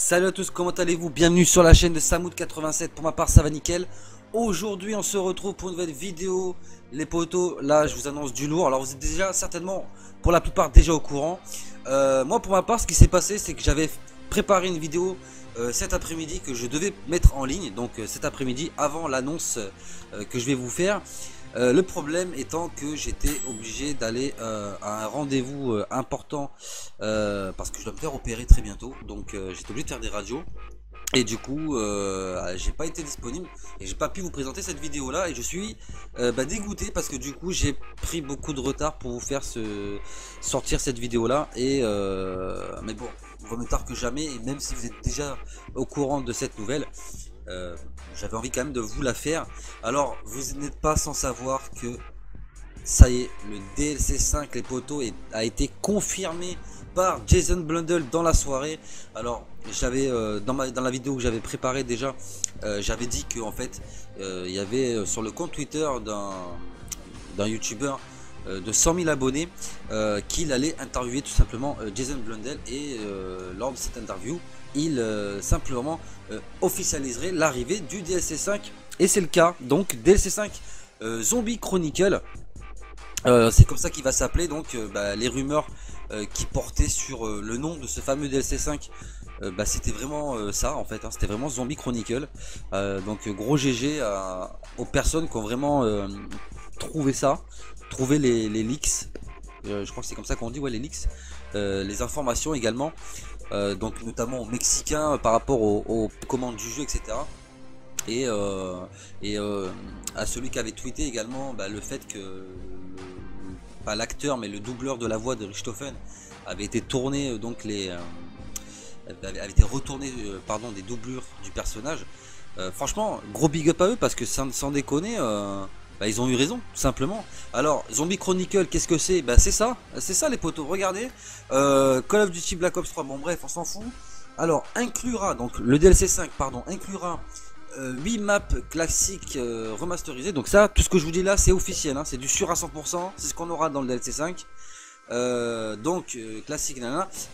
Salut à tous, comment allez-vous? Bienvenue sur la chaîne de Samoud87, pour ma part ça va nickel. Aujourd'hui on se retrouve pour une nouvelle vidéo. Les potos, là je vous annonce du lourd. Alors vous êtes déjà certainement pour la plupart déjà au courant. Moi pour ma part ce qui s'est passé c'est que j'avais préparé une vidéo cet après-midi que je devais mettre en ligne. Donc cet après-midi avant l'annonce que je vais vous faire. Le problème étant que j'étais obligé d'aller à un rendez-vous important parce que je dois me faire opérer très bientôt, donc j'étais obligé de faire des radios et du coup j'ai pas été disponible et j'ai pas pu vous présenter cette vidéo là et je suis dégoûté parce que du coup j'ai pris beaucoup de retard pour vous faire sortir cette vidéo là et mais bon, vaut mieux tard que jamais. Et même si vous êtes déjà au courant de cette nouvelle, j'avais envie quand même de vous la faire. Alors vous n'êtes pas sans savoir que ça y est, le DLC 5 les potos a été confirmé par Jason Blundell dans la soirée. Alors j'avais dans la vidéo que j'avais préparée déjà, j'avais dit que en fait il y avait sur le compte Twitter d'un youtubeur de 100 000 abonnés qu'il allait interviewer tout simplement Jason Blundell et lors de cette interview il simplement officialiserait l'arrivée du DLC 5 et c'est le cas. Donc DLC 5 Zombie Chronicle, c'est comme ça qu'il va s'appeler. Donc les rumeurs qui portaient sur le nom de ce fameux DLC 5, c'était vraiment ça en fait, hein, c'était vraiment Zombie Chronicle. Donc gros GG aux personnes qui ont vraiment trouvé ça, trouvé les leaks, je crois que c'est comme ça qu'on dit, ouais, les leaks, les informations également, donc notamment aux Mexicains par rapport aux commandes du jeu, etc. Et à celui qui avait tweeté également le fait que pas l'acteur mais le doubleur de la voix de Richthofen avait été tourné, donc avait été retourné pardon, des doublures du personnage. Franchement gros big up à eux parce que sans déconner ils ont eu raison tout simplement. Alors Zombie Chronicle, qu'est-ce que c'est? C'est ça les potos, regardez. Call of Duty Black Ops 3, bon bref on s'en fout. Alors inclura, donc le DLC 5 pardon, inclura 8 maps classiques remasterisées. Donc ça, tout ce que je vous dis là c'est officiel, hein, c'est du sûr à 100%, c'est ce qu'on aura dans le DLC 5. Donc classique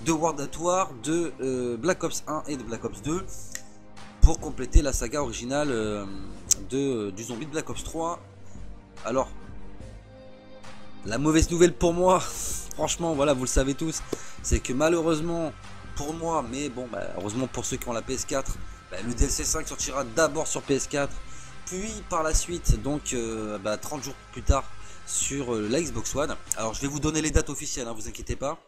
de World at War, de Black Ops 1 et de Black Ops 2 pour compléter la saga originale du zombie de Black Ops 3. Alors la mauvaise nouvelle pour moi, franchement voilà, vous le savez tous, c'est que malheureusement pour moi, mais bon heureusement pour ceux qui ont la PS4, le DLC 5 sortira d'abord sur PS4 puis par la suite, donc 30 jours plus tard sur la Xbox One. Alors je vais vous donner les dates officielles, hein, vous inquiétez pas.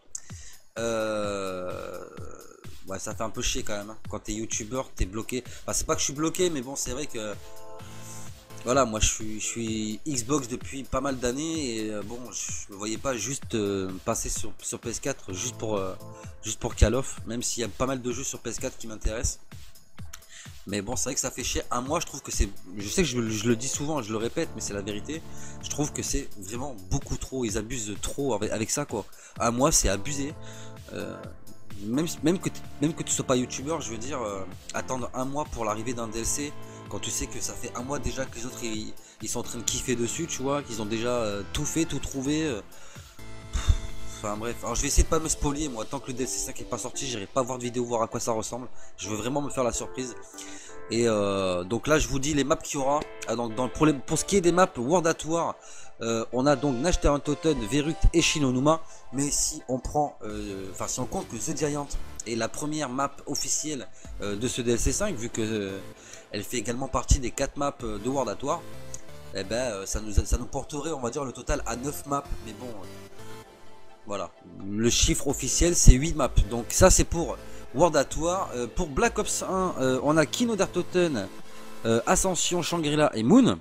Ça fait un peu chier quand même, hein. Quand t'es youtubeur t'es bloqué, c'est pas que je suis bloqué, mais bon c'est vrai que voilà, moi je suis Xbox depuis pas mal d'années et bon je me voyais pas juste passer sur PS4 juste pour Call of, même s'il y a pas mal de jeux sur PS4 qui m'intéressent. Mais bon, c'est vrai que ça fait chier. Un mois, je trouve que c'est... Je sais que je le dis souvent, je le répète, mais c'est la vérité. Je trouve que c'est vraiment beaucoup trop. Ils abusent trop avec ça, quoi. Un mois, c'est abusé. Même que tu sois pas youtubeur, je veux dire, attendre un mois pour l'arrivée d'un DLC, quand tu sais que ça fait un mois déjà que les autres, ils sont en train de kiffer dessus, tu vois, qu'ils ont déjà tout fait, tout trouvé. Enfin bref, alors je vais essayer de pas me spoiler, moi tant que le DLC 5 est pas sorti, j'irai pas voir de vidéo, voir à quoi ça ressemble. Je veux vraiment me faire la surprise. Et donc là je vous dis les maps qu'il y aura. Donc pour ce qui est des maps World at War, on a donc Nächtertoten, Verrückt et Shinonuma. Mais si on prend, si on compte que The Giant est la première map officielle de ce DLC 5, vu que elle fait également partie des 4 maps de World at War, ça nous porterait, on va dire, le total à 9 maps. Mais bon, voilà, le chiffre officiel c'est 8 maps. Donc ça c'est pour World at War. Pour Black Ops 1, on a Kino der Toten, Ascension, Shangri-La et Moon.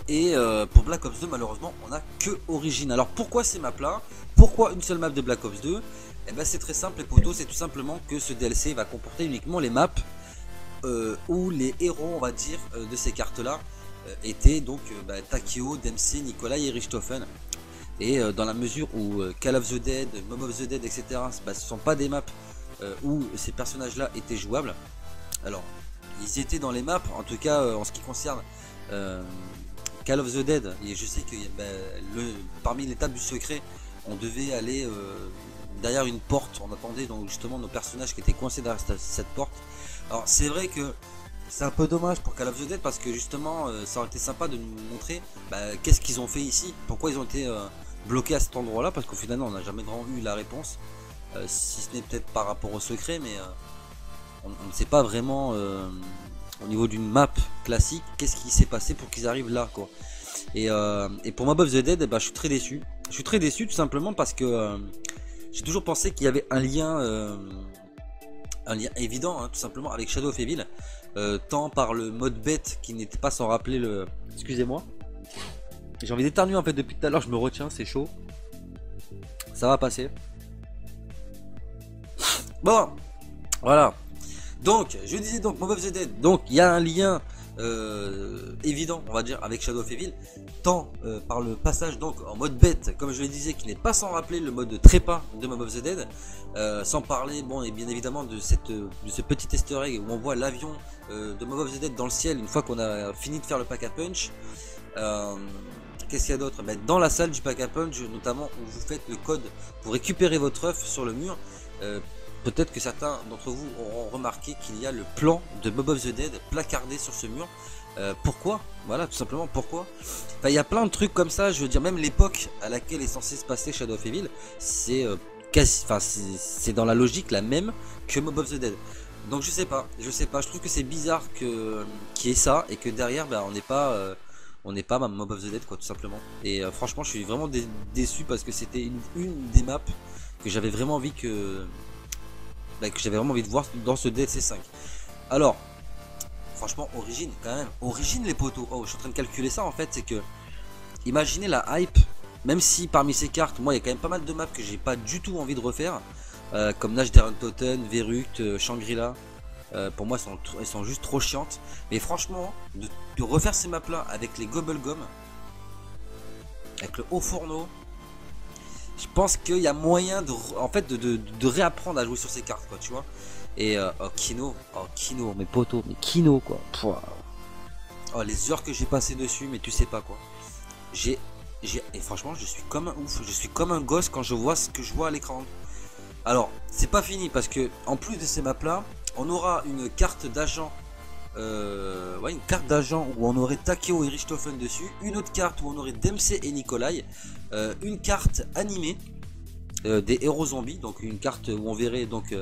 Et pour Black Ops 2 malheureusement on a que Origin. Alors pourquoi ces maps là? Pourquoi une seule map de Black Ops 2? C'est très simple les potos, c'est tout simplement que ce DLC va comporter uniquement les maps où les héros, on va dire, de ces cartes là étaient donc Takeo, Dempsey, Nikolai et Richthofen. Et dans la mesure où Call of the Dead, Mob of the Dead, etc., ce sont pas des maps où ces personnages là étaient jouables. Alors ils étaient dans les maps, en tout cas en ce qui concerne Call of the Dead. Et je sais que parmi l'étape du secret on devait aller derrière une porte. On attendait donc justement nos personnages qui étaient coincés derrière cette porte. Alors c'est vrai que c'est un peu dommage pour Call of the Dead parce que justement ça aurait été sympa de nous montrer qu'est-ce qu'ils ont fait ici, pourquoi ils ont été bloqués à cet endroit là, parce qu'au final on n'a jamais vraiment eu la réponse, si ce n'est peut-être par rapport au secret, mais on ne sait pas vraiment au niveau d'une map classique qu'est-ce qui s'est passé pour qu'ils arrivent là quoi. Et pour Mob of the Dead, je suis très déçu. Je suis très déçu tout simplement parce que j'ai toujours pensé qu'il y avait un lien évident tout simplement avec Shadow of Evil, tant par le mode bête qui n'était pas sans rappeler le... Excusez-moi, j'ai envie d'éternuer en fait depuis tout à l'heure, je me retiens, c'est chaud. Ça va passer. Bon, voilà. Donc, je disais donc Mob of the Dead, donc il y a un lien évident, on va dire, avec Shadow of Evil, tant par le passage donc en mode bête, comme je le disais, qui n'est pas sans rappeler le mode trépas de Mob of the Dead, sans parler, bon, et bien évidemment de ce petit easter egg où on voit l'avion de Mob of the Dead dans le ciel une fois qu'on a fini de faire le pack à punch. Qu'est-ce qu'il y a d'autre? Dans la salle du pack à punch, notamment où vous faites le code pour récupérer votre œuf sur le mur. Peut-être que certains d'entre vous auront remarqué qu'il y a le plan de Mob of the Dead placardé sur ce mur. Pourquoi? Voilà, tout simplement pourquoi. Il y a plein de trucs comme ça, je veux dire, même l'époque à laquelle est censé se passer Shadow of Evil, c'est c'est dans la logique la même que Mob of the Dead. Donc je sais pas, je trouve que c'est bizarre qu'il y ait ça et que derrière on n'est pas Mob of the Dead quoi, tout simplement. Et franchement je suis vraiment déçu parce que c'était une des maps que j'avais vraiment envie que j'avais vraiment envie de voir dans ce DLC 5. Alors, franchement, Origine, quand même. Origine, les poteaux. Oh, je suis en train de calculer ça, en fait. C'est que, imaginez la hype. Même si parmi ces cartes, moi, il y a quand même pas mal de maps que j'ai pas du tout envie de refaire. Comme Nash Toten, Verruct, Shangri-La. Pour moi, elles sont juste trop chiantes. Mais franchement, de refaire ces maps-là avec les Gobblegum, avec le haut fourneau, je pense qu'il y a moyen de réapprendre à jouer sur ces cartes quoi, tu vois. Et Kino, mes potos, mais Kino quoi. Oh, les heures que j'ai passé dessus, mais tu sais pas quoi. Et franchement je suis comme un ouf, je suis comme un gosse quand je vois ce que je vois à l'écran. Alors c'est pas fini parce que en plus de ces maps là, on aura une carte d'agent. Une carte d'agent où on aurait Takeo et Richthofen dessus, une autre carte où on aurait Dempsey et Nikolai, une carte animée des héros zombies, donc une carte où on verrait donc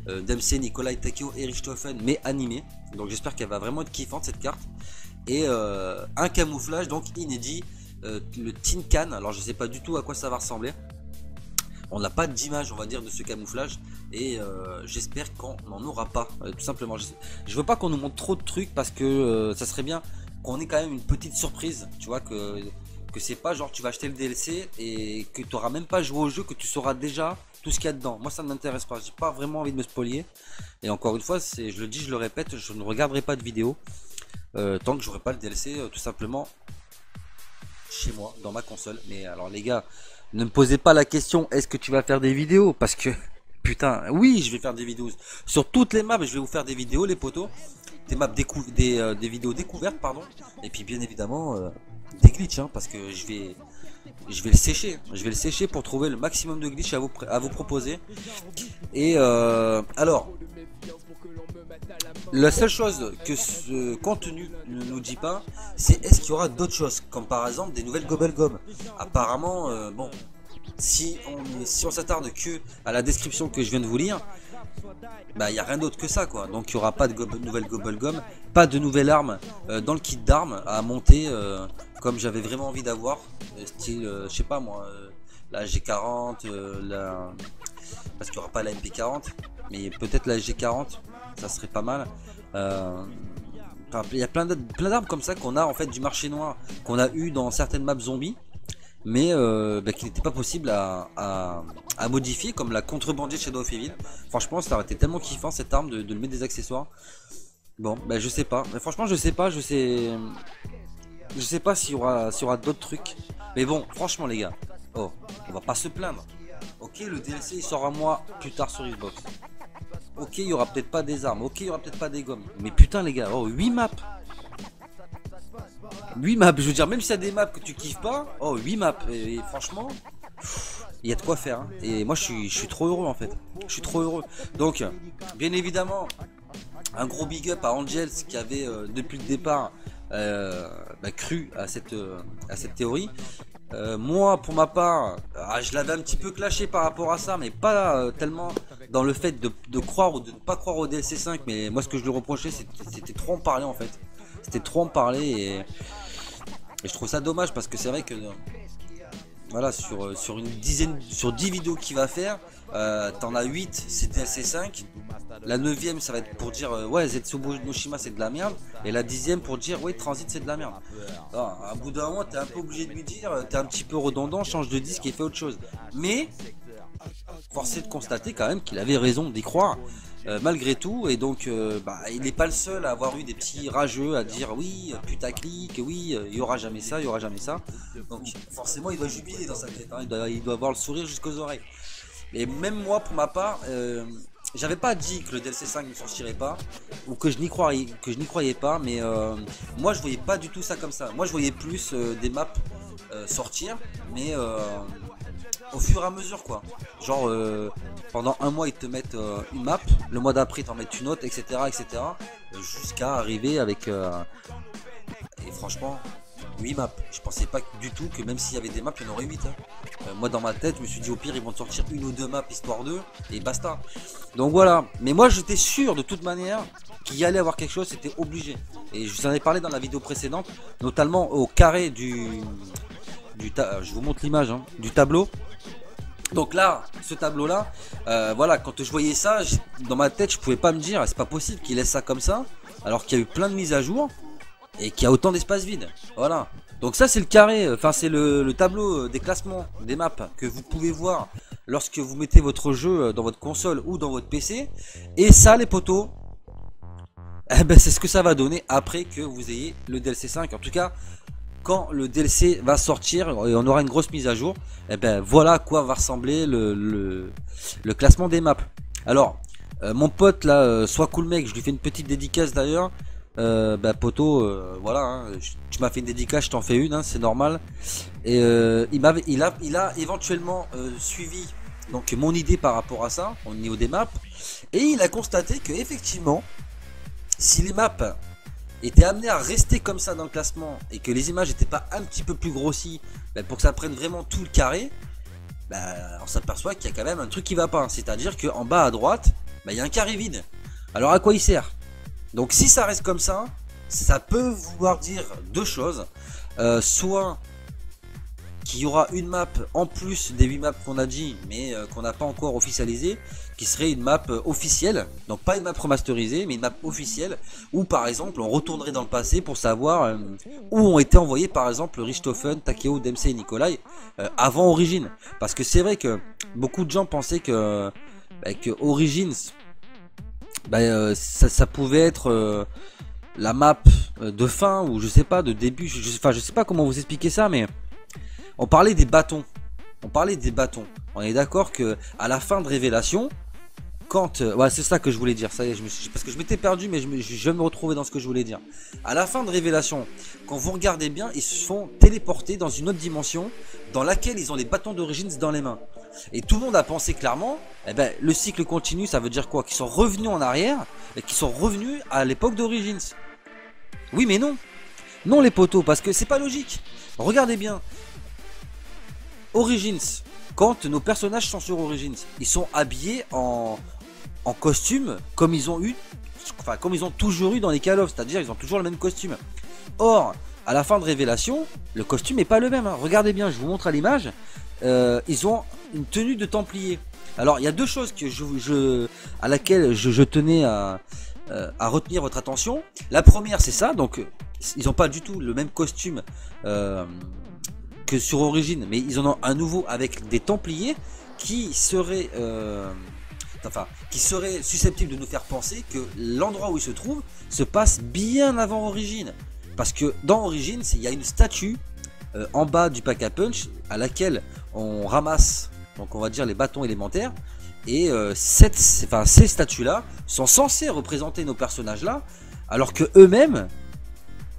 Dempsey, Nikolai, Takeo et Richthofen mais animée, donc j'espère qu'elle va vraiment être kiffante cette carte, et un camouflage donc inédit, le Tin Can. Alors je sais pas du tout à quoi ça va ressembler. On n'a pas d'image on va dire de ce camouflage et j'espère qu'on n'en aura pas tout simplement. Je veux pas qu'on nous montre trop de trucs parce que ça serait bien qu'on ait quand même une petite surprise, tu vois, que c'est pas genre tu vas acheter le DLC et que tu auras même pas joué au jeu, que tu sauras déjà tout ce qu'il y a dedans. Moi ça ne m'intéresse pas, j'ai pas vraiment envie de me spoiler et encore une fois je le dis, je le répète, je ne regarderai pas de vidéo tant que j'aurai pas le DLC tout simplement chez moi dans ma console. Mais alors les gars, ne me posez pas la question est-ce que tu vas faire des vidéos, parce que putain oui je vais faire des vidéos sur toutes les maps, je vais vous faire des vidéos les potos, des maps des vidéos découvertes pardon, et puis bien évidemment des glitches parce que je vais le sécher pour trouver le maximum de glitch à vous proposer. Et alors la seule chose que ce contenu ne nous dit pas, c'est est-ce qu'il y aura d'autres choses, comme par exemple des nouvelles Gobblegum. Apparemment, bon, si on s'attarde que à la description que je viens de vous lire, il n'y a rien d'autre que ça quoi. Donc il n'y aura pas de nouvelles Gobblegum, pas de nouvelles armes dans le kit d'armes à monter comme j'avais vraiment envie d'avoir, style, je sais pas moi, la G40, parce qu'il n'y aura pas la MP40, mais peut-être la G40. Ça serait pas mal. Il y a plein d'armes comme ça qu'on a en fait du marché noir, qu'on a eu dans certaines maps zombies, mais qui n'était pas possible à modifier, comme la contrebandier de Shadow of Evil. Franchement ça aurait été tellement kiffant cette arme de le mettre des accessoires. Bon je sais pas, mais franchement je sais pas s'il y aura d'autres trucs. Mais bon franchement les gars, on va pas se plaindre. Ok, le DLC il sort un mois plus tard sur Xbox. Ok, il y aura peut-être pas des armes, ok, il y aura peut-être pas des gommes. Mais putain les gars, 8 maps. 8 maps, je veux dire, même s'il y a des maps que tu kiffes pas, 8 maps. Et franchement, il y a de quoi faire, hein. Et moi je suis trop heureux en fait. Je suis trop heureux. Donc, bien évidemment, un gros big up à Angels qui avait depuis le départ cru à cette théorie. Moi, pour ma part, je l'avais un petit peu clashé par rapport à ça, mais pas tellement dans le fait de croire ou de ne pas croire au DLC 5. Mais moi, ce que je lui reprochais, c'était trop en parler en fait. C'était trop en parler et je trouve ça dommage parce que c'est vrai que voilà, sur une dizaine, sur 10 vidéos qu'il va faire, t'en as 8, c'est DLC 5. La 9ème, ça va être pour dire ouais, Zetsubo no Shima c'est de la merde. Et la 10ème pour dire ouais, Transit c'est de la merde. Alors, à bout d'un moment, t'es un peu obligé de lui dire, t'es un petit peu redondant, change de disque et fais autre chose. Mais, force est de constater quand même qu'il avait raison d'y croire. Malgré tout, et donc il n'est pas le seul à avoir eu des petits rageux à dire oui, putaclic, oui, il y aura jamais ça, il y aura jamais ça. Donc forcément il doit jubiler dans sa tête, hein, il doit avoir le sourire jusqu'aux oreilles. Et même moi pour ma part, j'avais pas dit que le DLC 5 ne sortirait pas, ou que je n'y croyais pas, mais moi je voyais pas du tout ça comme ça. Moi je voyais plus des maps sortir, mais au fur et à mesure quoi. Genre pendant un mois ils te mettent une map, le mois d'après ils t'en mettent une autre, etc. etc. Jusqu'à arriver avec et franchement 8 maps. Je pensais pas du tout que même s'il y avait des maps il y en aurait 8 hein. Moi dans ma tête je me suis dit au pire ils vont te sortir une ou deux maps histoire d'eux et basta. Donc voilà, mais moi j'étais sûr de toute manière qu'il y allait avoir quelque chose, c'était obligé. Et je vous en ai parlé dans la vidéo précédente, notamment au carré je vous montre l'image hein, du tableau. Donc là, ce tableau là, voilà, quand je voyais ça, dans ma tête je pouvais pas me dire c'est pas possible qu'il laisse ça comme ça, alors qu'il y a eu plein de mises à jour et qu'il y a autant d'espace vide. Voilà, donc ça c'est le carré, enfin c'est le tableau des classements des maps que vous pouvez voir lorsque vous mettez votre jeu dans votre console ou dans votre PC. Et ça les potos, eh ben, c'est ce que ça va donner après que vous ayez le DLC 5. En tout cas, quand le DLC va sortir et on aura une grosse mise à jour, et ben voilà à quoi va ressembler le classement des maps. Alors, mon pote là, soit cool mec, je lui fais une petite dédicace d'ailleurs. Poto, voilà, hein, tu m'as fait une dédicace, je t'en fais une, hein, c'est normal. Et il a éventuellement suivi donc mon idée par rapport à ça, au niveau des maps, et il a constaté que effectivement, si les maps étaient amenées à rester comme ça dans le classement et que les images n'étaient pas un petit peu plus grossies pour que ça prenne vraiment tout le carré, on s'aperçoit qu'il y a quand même un truc qui va pas. C'est-à-dire qu'en bas à droite, il y a un carré vide. Alors à quoi il sert? Donc si ça reste comme ça, ça peut vouloir dire deux choses. Soit qu'il y aura une map en plus des 8 maps qu'on a dit, mais qu'on n'a pas encore officialisé, qui serait une map officielle, donc pas une map remasterisée, mais une map officielle, où par exemple on retournerait dans le passé pour savoir où ont été envoyés par exemple Richthofen, Takeo, Dempsey et Nikolai avant Origins. Parce que c'est vrai que beaucoup de gens pensaient que Origins, ça pouvait être la map de fin, ou je sais pas, de début, je sais pas comment vous expliquer ça, mais on parlait des bâtons. On est d'accord que à la fin de Révélation, quand ouais, c'est ça que je voulais dire. Ça y est, parce que je m'étais perdu, mais je vais me retrouver dans ce que je voulais dire. À la fin de Révélation, quand vous regardez bien, ils se font téléporter dans une autre dimension, dans laquelle ils ont les bâtons d'Origins dans les mains. Et tout le monde a pensé clairement, le cycle continue, ça veut dire quoi? Qu'ils sont revenus en arrière et qu'ils sont revenus à l'époque d'Origins. Oui, mais non. Non, les potos, parce que c'est pas logique. Regardez bien. Origins, quand nos personnages sont sur Origins, ils sont habillés en costume comme ils ont toujours eu dans les Call of, c'est-à-dire ils ont toujours le même costume. Or, à la fin de Révélation, le costume n'est pas le même, hein. Regardez bien, je vous montre à l'image, ils ont une tenue de Templier. Alors, il y a deux choses que à laquelle je tenais à retenir votre attention. La première, c'est ça, donc ils n'ont pas du tout le même costume que sur Origins, mais ils en ont un nouveau avec des Templiers qui seraient susceptibles de nous faire penser que l'endroit où ils se trouvent se passe bien avant Origins. Parce que dans Origins, il y a une statue en bas du pack à punch à laquelle on ramasse, donc on va dire les bâtons élémentaires, et ces statues là sont censées représenter nos personnages là, alors que eux-mêmes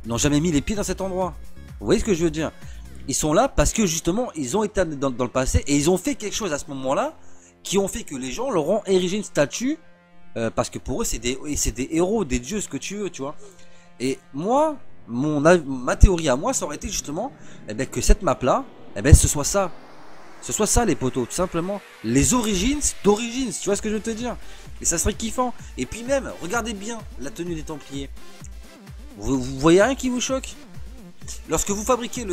n'ont jamais mis les pieds dans cet endroit. Vous voyez ce que je veux dire? Ils sont là parce que justement, ils ont été amenés dans le passé et ils ont fait quelque chose à ce moment-là qui ont fait que les gens leur ont érigé une statue parce que pour eux, c'est des héros, des dieux, ce que tu veux, tu vois. Et moi, ma théorie à moi, ça aurait été justement eh ben, que cette map-là, eh ben, ce soit ça. Ce soit ça les potos, tout simplement. Les origines d'origines, tu vois ce que je veux te dire. Et ça serait kiffant. Et puis même, regardez bien la tenue des Templiers. Vous voyez rien qui vous choque? Lorsque vous fabriquez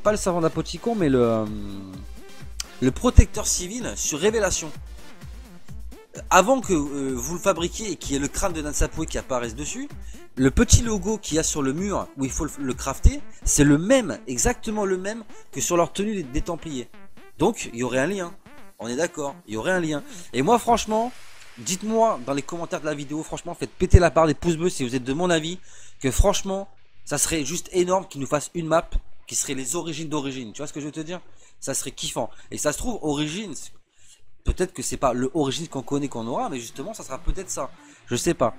pas le servant d'Apoticon, mais le protecteur civil sur révélation, avant que vous le fabriquiez et qu'il y ait le crâne de Nansapoué qui apparaisse dessus, le petit logo qu'il y a sur le mur où il faut le crafter, c'est le même, exactement le même que sur leur tenue des Templiers. Donc il y aurait un lien, on est d'accord, il y aurait un lien. Et moi franchement, dites-moi dans les commentaires de la vidéo, franchement faites péter la barre des pouces bleus si vous êtes de mon avis, que franchement ça serait juste énorme qu'ils nous fassent une map qui serait les origines d'origine, tu vois ce que je veux te dire? Ça serait kiffant. Et ça se trouve, origine, peut-être que c'est pas le origine qu'on connaît qu'on aura, mais justement ça sera peut-être ça, je sais pas.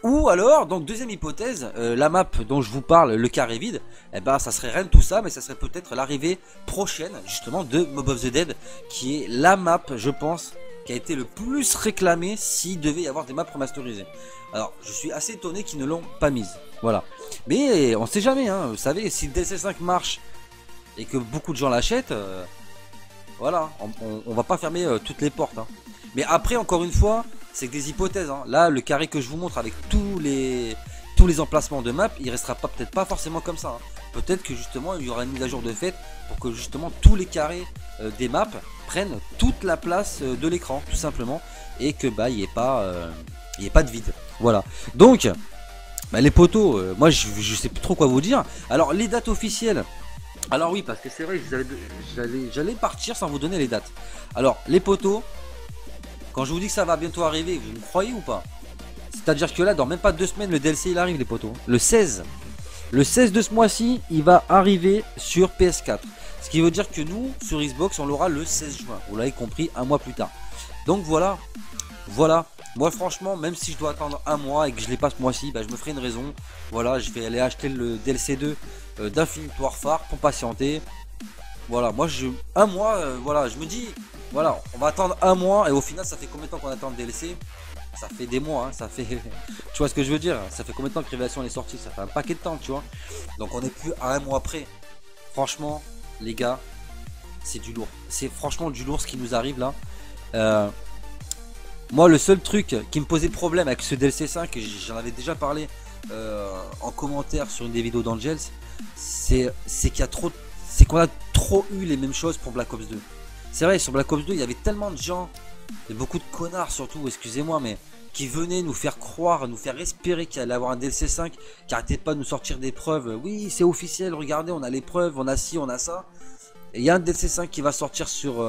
Ou alors, donc deuxième hypothèse, la map dont je vous parle, le carré vide, eh ben ça serait rien de tout ça, mais ça serait peut-être l'arrivée prochaine justement de Mob of the Dead, qui est la map, je pense, qui a été le plus réclamée s'il devait y avoir des maps remasterisées. Alors, je suis assez étonné qu'ils ne l'ont pas mise, voilà. Mais on sait jamais, hein, vous savez, si le DLC 5 marche et que beaucoup de gens l'achètent, voilà, on va pas fermer toutes les portes, hein. Mais après, encore une fois, c'est que des hypothèses, hein. Là, le carré que je vous montre avec tous les emplacements de map, il restera peut-être pas forcément comme ça, hein. Peut-être que justement, il y aura une mise à jour de fait pour que justement tous les carrés des maps prennent toute la place de l'écran, tout simplement, et que bah il n'y ait pas de vide. Voilà. Donc, bah, les potos, moi je sais plus trop quoi vous dire. Alors les dates officielles. Alors oui, parce que c'est vrai, j'allais partir sans vous donner les dates. Alors les potos. Quand je vous dis que ça va bientôt arriver, vous me croyez ou pas? C'est-à-dire que là, dans même pas 2 semaines, le DLC il arrive les potos. Le 16. Le 16 de ce mois-ci, il va arriver sur PS4. Ce qui veut dire que nous, sur Xbox, on l'aura le 16 juin. Vous l'avez compris, un mois plus tard. Donc voilà. Voilà. Moi franchement, même si je dois attendre un mois et que je l'ai pas ce mois-ci, bah, je me ferai une raison. Voilà, je vais aller acheter le DLC 2 d'Infinite Warfare pour patienter. Voilà, moi un mois, voilà, je me dis, voilà, on va attendre un mois et au final ça fait combien de temps qu'on attend le DLC? Ça fait des mois, hein, ça fait, tu vois ce que je veux dire? Ça fait combien de temps que Révélation est sortie? Ça fait un paquet de temps, tu vois. Donc on est plus à un mois près. Franchement, les gars, c'est du lourd. C'est franchement du lourd ce qui nous arrive là. Moi, le seul truc qui me posait problème avec ce DLC 5, et j'en avais déjà parlé en commentaire sur une des vidéos d'Angels, c'est qu'on a trop eu les mêmes choses pour Black Ops 2. C'est vrai, sur Black Ops 2, il y avait tellement de gens, et beaucoup de connards surtout, excusez-moi, mais qui venaient nous faire croire, nous faire espérer qu'il allait avoir un DLC 5, qui arrêtait pas de nous sortir des preuves. Oui, c'est officiel, regardez, on a les preuves, on a ci, on a ça. Et il y a un DLC 5 qui va sortir sur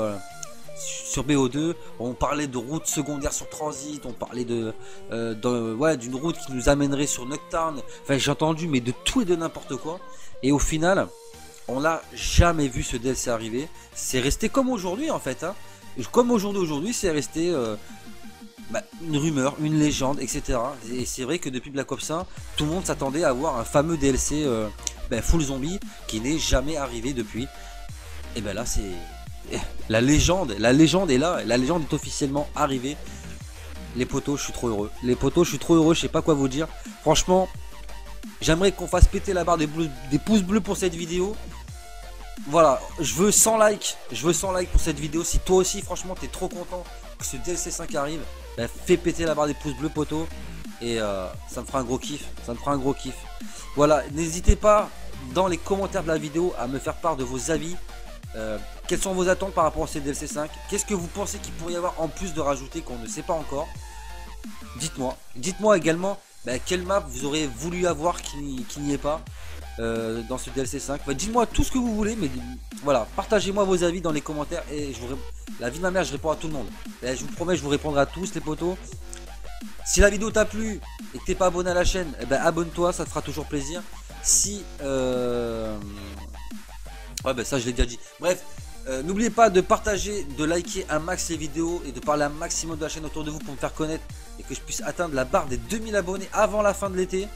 BO2. On parlait de route secondaire sur Transit, on parlait d'une route qui nous amènerait sur Nocturne. Enfin, j'ai entendu, mais de tout et de n'importe quoi. Et au final, on l'a jamais vu ce DLC arriver. C'est resté comme aujourd'hui en fait, hein. Comme aujourd'hui, c'est resté une rumeur, une légende, etc. Et c'est vrai que depuis Black Ops 1, tout le monde s'attendait à avoir un fameux DLC full zombie qui n'est jamais arrivé depuis. Et ben là, c'est la légende est là, la légende est officiellement arrivée. Les potos, je suis trop heureux. Les potos, je suis trop heureux, je sais pas quoi vous dire. Franchement, j'aimerais qu'on fasse péter la barre des pouces bleus pour cette vidéo. Voilà, je veux 100 likes. Je veux 100 likes pour cette vidéo. Si toi aussi, franchement, t'es trop content que ce DLC 5 arrive, bah, fais péter la barre des pouces bleus, potos. Et ça me fera un gros kiff. Ça me fera un gros kiff. Voilà, n'hésitez pas dans les commentaires de la vidéo à me faire part de vos avis. Quelles sont vos attentes par rapport à ces DLC 5? Qu'est-ce que vous pensez qu'il pourrait y avoir en plus de rajouter qu'on ne sait pas encore? Dites-moi. Dites-moi également quelle map vous aurez voulu avoir qui n'y est pas dans ce DLC 5. Dites-moi tout ce que vous voulez, mais voilà, partagez-moi vos avis dans les commentaires et la vie de ma mère, je réponds à tout le monde. Et je vous promets, je vous répondrai à tous les potos. Si la vidéo t'a plu et que t'es pas abonné à la chaîne, abonne-toi, ça te fera toujours plaisir. Si ouais, ça je l'ai déjà dit. Bref, n'oubliez pas de partager, de liker un max les vidéos et de parler un maximum de la chaîne autour de vous pour me faire connaître et que je puisse atteindre la barre des 2000 abonnés avant la fin de l'été.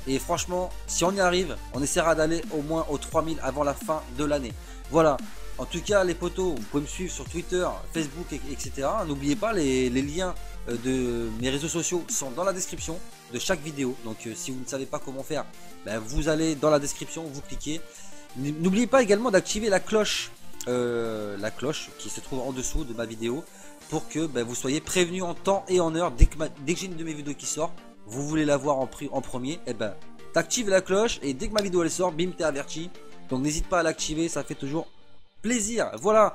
Et franchement, si on y arrive, on essaiera d'aller au moins aux 3000 avant la fin de l'année. Voilà. En tout cas, les potos, vous pouvez me suivre sur Twitter, Facebook, etc. N'oubliez pas, les liens de mes réseaux sociaux sont dans la description de chaque vidéo. Donc, si vous ne savez pas comment faire, ben, vous allez dans la description, vous cliquez. N'oubliez pas également d'activer la cloche qui se trouve en dessous de ma vidéo pour que ben, vous soyez prévenu en temps et en heure dès que j'ai une de mes vidéos qui sort. Vous voulez la voir en premier, et ben t'actives la cloche et dès que ma vidéo elle sort, bim, t'es averti. Donc n'hésite pas à l'activer, ça fait toujours plaisir. Voilà,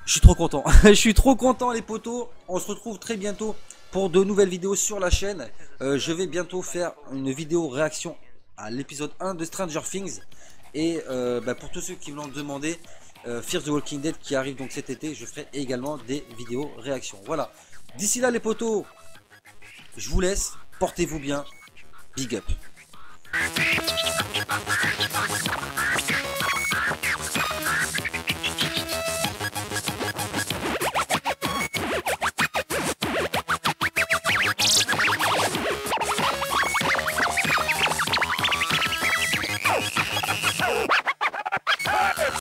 je suis trop content. Je suis trop content les potos. On se retrouve très bientôt pour de nouvelles vidéos sur la chaîne. Je vais bientôt faire une vidéo réaction à l'épisode 1 de Stranger Things. Et pour tous ceux qui me l'ont demandé, Fear the Walking Dead qui arrive donc cet été, je ferai également des vidéos réactions. Voilà, d'ici là les potos, je vous laisse, portez-vous bien, big up.